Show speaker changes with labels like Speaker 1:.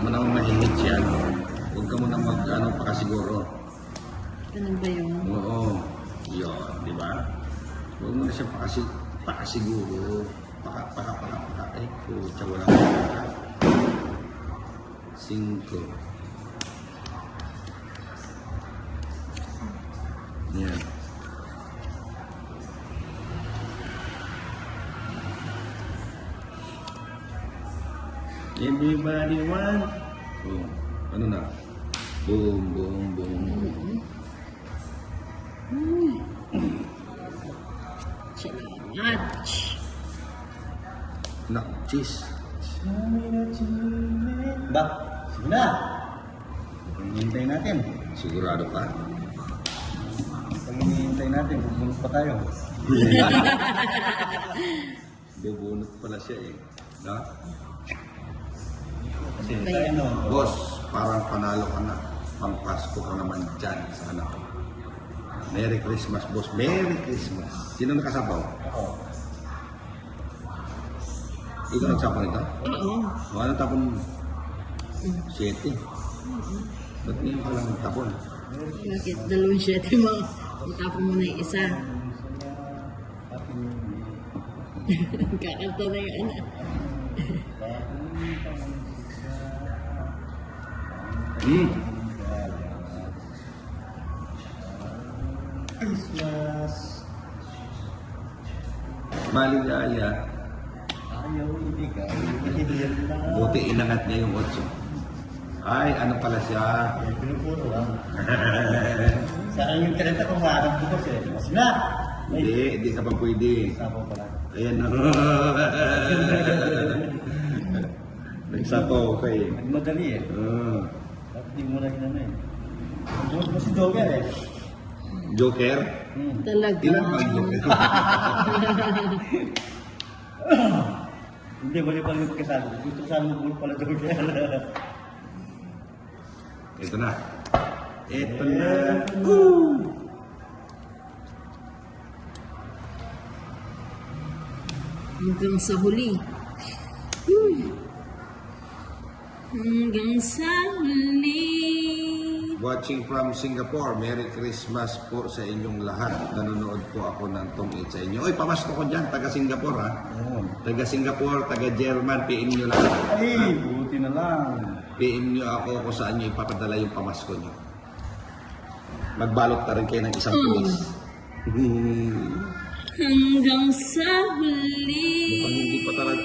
Speaker 1: mo naman mahihit yan. Huwag ka muna pakasiguro.
Speaker 2: Ano ba yun?
Speaker 1: Oo. Yun, di ba? Huwag mo na siya pakasiguro. Paka. Eh, pucha, wala ka. 5. Yan. Everybody want. Oh, ano na? Boom, boom, boom.
Speaker 2: Salamat.
Speaker 1: Nak, cheese.
Speaker 3: Ba? Sige na. Hinihintay natin.
Speaker 1: Sigurado ka?
Speaker 3: Pag hinihintay natin, bubunot pa tayo.
Speaker 1: Bubunot pala siya eh. No?
Speaker 3: Kasi tayo no.
Speaker 1: Boss, parang panalo ka na. Pampasko ka naman dyan sa anak ko. Merry Christmas, boss. Merry Christmas. Sino nakasapaw?
Speaker 3: Ako.
Speaker 1: Ikaw nagsapaw nito?
Speaker 2: Oo.
Speaker 1: O ano tapon? 7. Ba't ngayon ka lang tapon?
Speaker 2: Bakit? 2 mo. Itapon mo na yung isa. Kakanta na yung anak.
Speaker 3: Christmas.
Speaker 1: Maligaya.
Speaker 3: Ayaw ibigay.
Speaker 1: Buti inangat niya yung 8. Ay, ano pala siya?
Speaker 3: Pinupuro lang. Saan yung 30 kong harap bukas eh. Mas na!
Speaker 1: Hindi ka pa pwede.
Speaker 3: Sabaw pala.
Speaker 1: Ayan na. Nagsapaw ka eh.
Speaker 3: Nagmadali eh. Dapat di mo na ginano eh. Bukas mo si Joker eh.
Speaker 1: Joker?
Speaker 2: Talaga.
Speaker 1: Ilan ba ang Joker?
Speaker 3: Hindi, mali pala yung kasalo. Gusto kasalo mo pala Joker.
Speaker 1: Ito na. Ito na.
Speaker 2: Hanggang sa huli. Hanggang sa huli.
Speaker 1: Watching from Singapore, Merry Christmas po sa inyong lahat. Nanonood po ako ng Tom 8 sa inyo. Oy, pamasko ko dyan, taga Singapore ha. Taga Singapore, taga German, PM nyo lang.
Speaker 3: Ay, buti na lang.
Speaker 1: PM nyo ako kung saan nyo ipapadala yung pamasko nyo. Magbalot na rin kayo ng isang pulis.
Speaker 2: Hanggang sa huli.
Speaker 1: Mukhang hindi pa talaga.